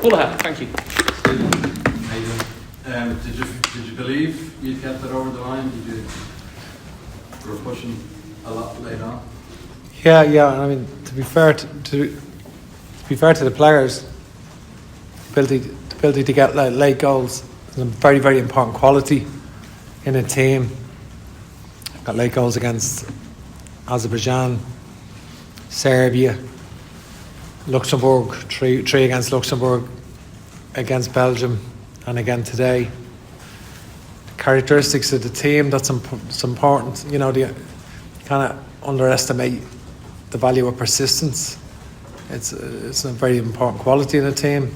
Full ahead, thank you. Did you believe you'd get that over the line? You were pushing a lot late on. Yeah. I mean, to be fair to the players, the ability to get late goals is a very, very important quality in a team. Got late goals against Azerbaijan, Serbia, Luxembourg, three against Luxembourg, against Belgium, and again today. The characteristics of the team, that's important. You know, you kind of underestimate the value of persistence. It's a very important quality in a team,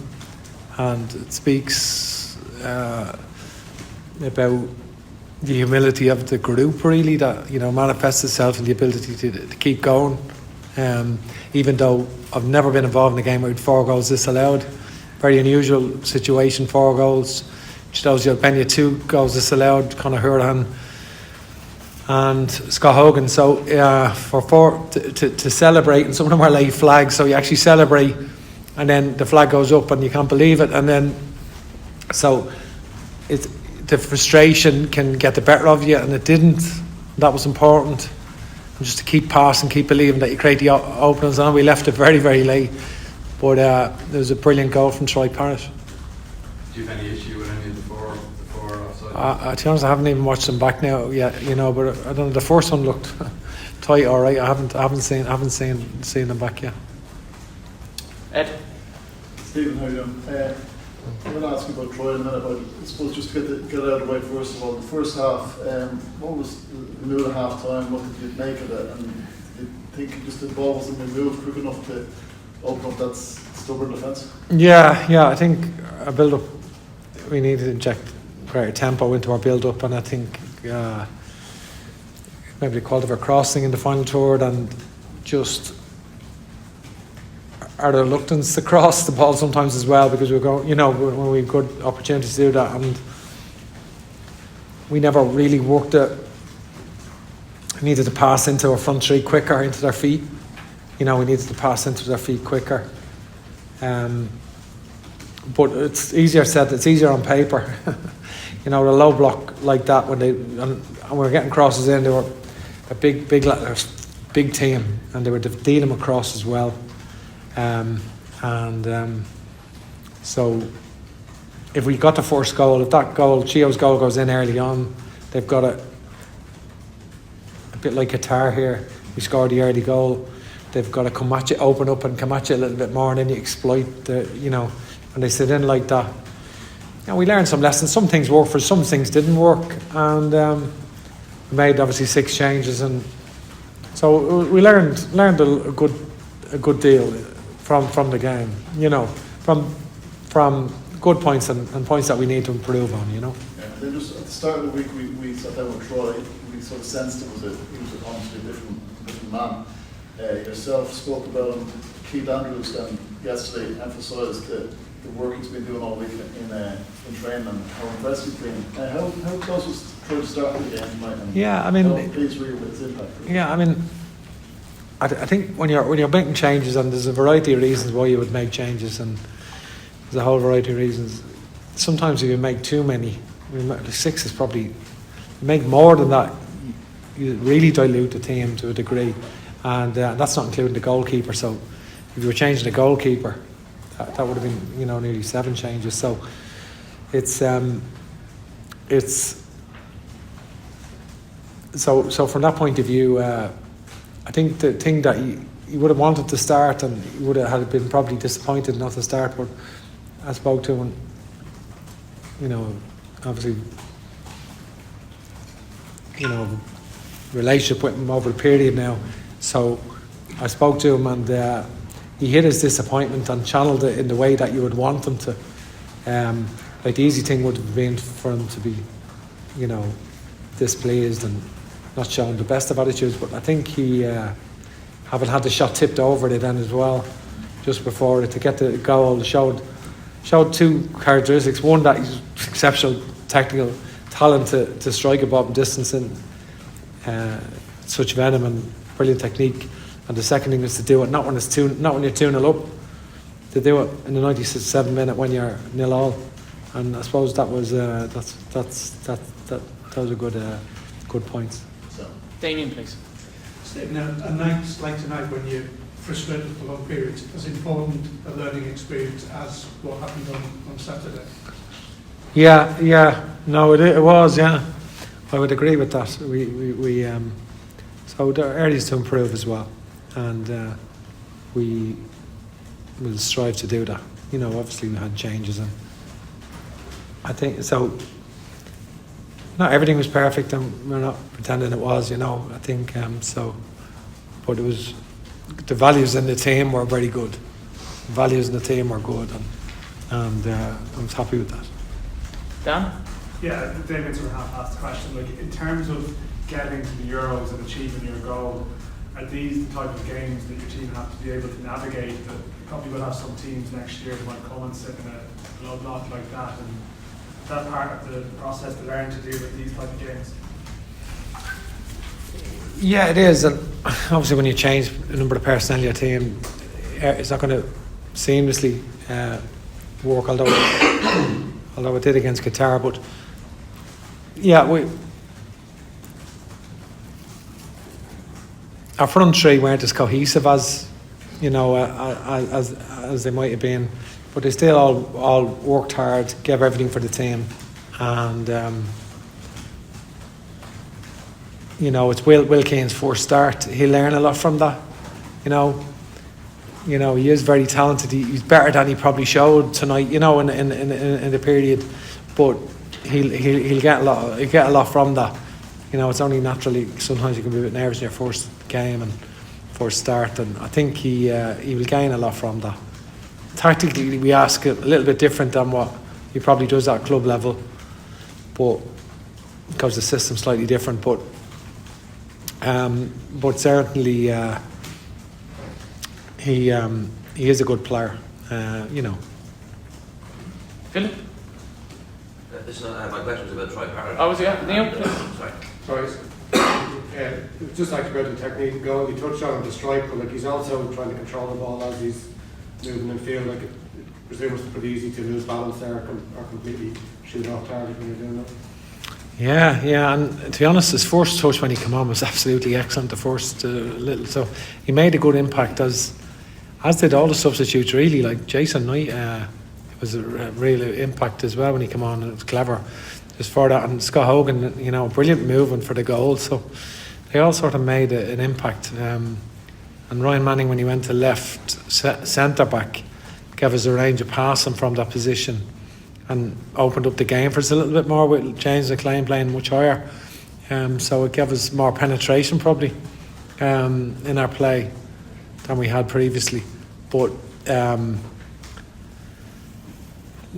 and it speaks about the humility of the group, really, that, you know, manifests itself in the ability to keep going. Even though I've never been involved in a game where we had 4 goals disallowed. Very unusual situation, 4 goals. Shows you Albania 2 goals disallowed, Conor Hurahan and Scott Hogan. So for to celebrate, and some of them are late flags, so you actually celebrate and then the flag goes up and you can't believe it, and then so it's the frustration can get the better of you, and it didn't. That was important. And just to keep passing, keep believing that you create the openings. And we left it very, very late, but there was a brilliant goal from Troy Parrott. Do you have any issue with any of the four offside? To be honest, I haven't even watched them back now yet, you know. But I don't know. The first one looked tight, all right. I haven't seen them back yet. Ed. Stephen, how are you doing? I'm going to ask you about Troy in a minute, but I suppose just to get out of the way first of all, the first half, what was the mood at half time? What did you make of it? And did you think just the ball wasn't being moved quick enough to open up that stubborn defence? Yeah, I think our build up, we needed to inject greater tempo into our build up, and I think maybe the quality of our crossing in the final third, and just our reluctance to cross the ball sometimes as well, because we go, you know, when we had good opportunities to do that, and we never really worked it. We needed to pass into our front three quicker, into their feet. You know, we needed to pass into their feet quicker. But it's easier said, it's easier on paper. You know, a low block like that, when we were getting crosses in, they were a big team, and they were defeating them across as well. So if we got the first goal, if that goal, Chio's goal, goes in early on, they've got a bit like Qatar here. We scored the early goal. They've got to come at you, open up and come at you a little bit more, and then you exploit the, you know, when they sit in like that. And we learned some lessons. Some things worked for us, some things didn't work, and we made obviously 6 changes, and so we learned a good deal from the game, you know, from good points and points that we need to improve on, you know. Yeah, then just at the start of the week we sat down with Troy. We sort of sensed he was obviously a different man. Yourself spoke about him. Keith Andrews yesterday emphasised the work he's been doing all week in training, and how impressed he's been. How close was Troy to start the game tonight? Yeah, I mean, how pleased were you with his impact? Yeah, I mean, I think when you're making changes, and there's a variety of reasons why you would make changes, and there's a whole variety of reasons. Sometimes if you make too many, 6 is probably, you make more than that, you really dilute the team to a degree, and that's not including the goalkeeper. So if you were changing the goalkeeper, that would have been, you know, nearly 7 changes. So it's so from that point of view, I think the thing that he would have wanted to start, and he would have had been probably disappointed not to start, but I spoke to him, you know, obviously, you know, relationship with him over a period now. So I spoke to him, and he hid his disappointment and channeled it in the way that you would want him to. Like the easy thing would have been for him to be, you know, displeased and not showing the best of attitudes, but I think he, having had the shot tipped over it then as well, just before it, to get the goal, showed 2 characteristics. One, that he's exceptional technical talent to strike a ball from distance in such venom and brilliant technique. And the second thing is to do it not when you're 2-0 up. to do it in the 97th minute when you're 0-0, and I suppose that was those are good points. So, Damien, please. Stephen, a night like tonight when you're frustrated for long periods, as important a learning experience as what happened on Saturday? Yeah, no, it was, yeah. I would agree with that. We so there are areas to improve as well, and we will strive to do that. You know, obviously we had changes, and I think so. Not everything was perfect, and we're not pretending it was. You know, I think so, but it was the values in the team were very good. The values in the team were good, and I was happy with that. Dan? Yeah, David sort of asked the question, like in terms of getting to the Euros and achieving your goal, are these the type of games that your team have to be able to navigate? That you probably will have some teams next year who might come and sit in a low block like that, and that part of the process to learn to deal with these type of games. Yeah, it is, and obviously when you change the number of personnel in your team, it's not going to seamlessly work. Although it did against Qatar, but yeah, our front three weren't as cohesive as you know as they might have been, but they still all worked hard, gave everything for the team, and you know it's Will Keane's first start. He'll learn a lot from that. You know he is very talented. He's better than he probably showed tonight. You know in the period, but he'll get a lot. He'll get a lot from that. You know, it's only naturally sometimes you can be a bit nervous in your first game and first start, and I think he will gain a lot from that. Tactically, we ask it a little bit different than what he probably does at club level, but because the system's slightly different. But certainly he is a good player. You know. Philip? My question was about Troy-Parrott. Oh, was it? Yeah. Neil, please. Sorry. Sorry, just like about the technique of goal, he touched on the strike, but like he's also trying to control the ball as he's moving in field. Like, I presume it's pretty easy to lose balance there or completely shoot off target when you're doing that. Yeah, and to be honest, his first touch when he came on was absolutely excellent. The first little, so he made a good impact as did all the substitutes really. Like Jason Knight, it was a real impact as well when he came on. It was clever. Just for that, and Scott Hogan, you know, brilliant movement for the goal. So they all sort of made an impact. And Ryan Manning, when he went to left centre back, gave us a range of passing from that position and opened up the game for us a little bit more with James McLean playing much higher. So it gave us more penetration probably in our play than we had previously. But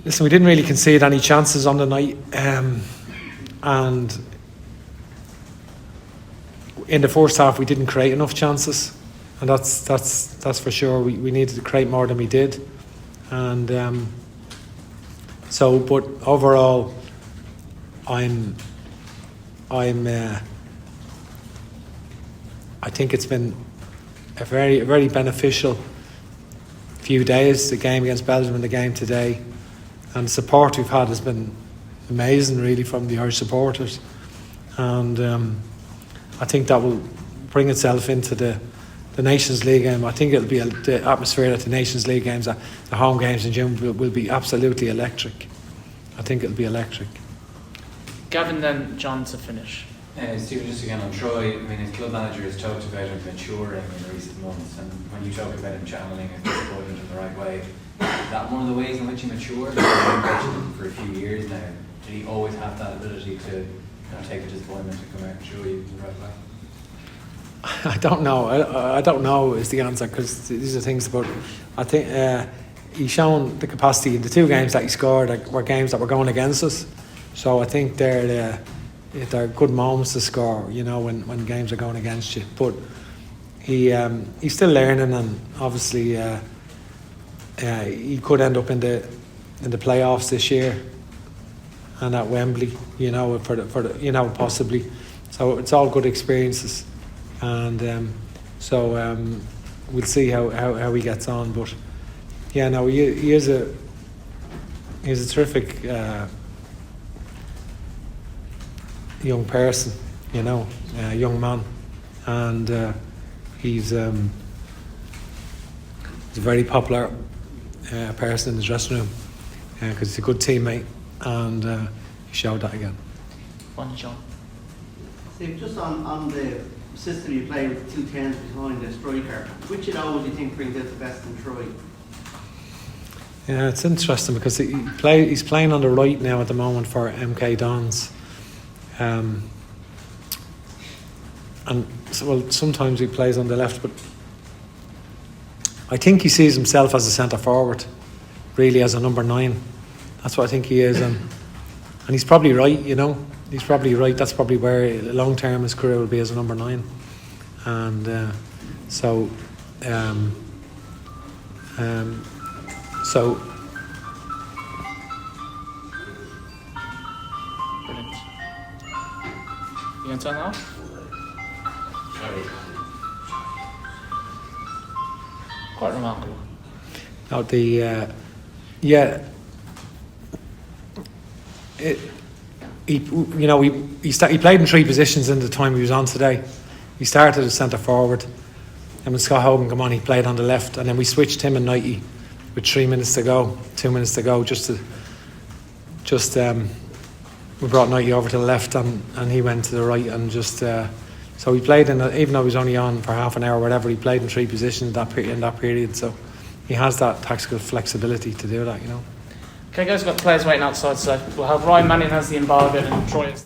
listen, we didn't really concede any chances on the night, and in the first half we didn't create enough chances, and that's for sure. We needed to create more than we did, and but overall, I think it's been a very beneficial few days. The game against Belgium and the game today. And the support we've had has been amazing, really, from the Irish supporters. And I think that will bring itself into the Nations League game. I think it'll be the atmosphere at the Nations League games, the home games in June, will be absolutely electric. I think it'll be electric. Gavin, then John to finish. Stephen, just again on Troy, I mean, his club manager has talked about him maturing in recent months, and when you talk about him channeling his disappointment in the right way, is that one of the ways in which he matured? He's been coaching for a few years now. Did he always have that ability to take the disappointment and come out and show you in the right way? I don't know. I don't know is the answer, because these are things about. I think he's shown the capacity in the two games that he scored were games that were going against us. So I think they're good moments to score. You know, when games are going against you. But he's still learning, and obviously he could end up in the playoffs this year and at Wembley. You know, for the possibly. So it's all good experiences. And we'll see how he gets on, but Yeah, no, he is a terrific young person, you know, young man, and he's a very popular person in the dressing room because he's a good teammate, and he showed that again. One, John. Steve, just on the system you play with 2 10s behind the striker, which of those do you think brings out the best in Troy? Yeah, it's interesting because he's playing on the right now at the moment for MK Dons. And so, well, sometimes he plays on the left, but I think he sees himself as a centre forward, really, as a number 9. That's what I think he is, and he's probably right. You know, he's probably right. That's probably where long term his career will be, as a number 9, and so. Brilliant. You going to turn that off? Sorry. Quite remarkable. Now he played in 3 positions in the time he was on today. He started as centre forward, and when Scott Hogan came on, he played on the left, and then we switched him and Knighty with 2 minutes to go, we brought Knighty over to the left, and he went to the right, and so he played even though he was only on for half an hour or whatever, he played in 3 positions in that period, so he has that tactical flexibility to do that, you know. Okay, guys, we've got the players waiting outside, so we'll have Ryan Manning as the embargo and Troy as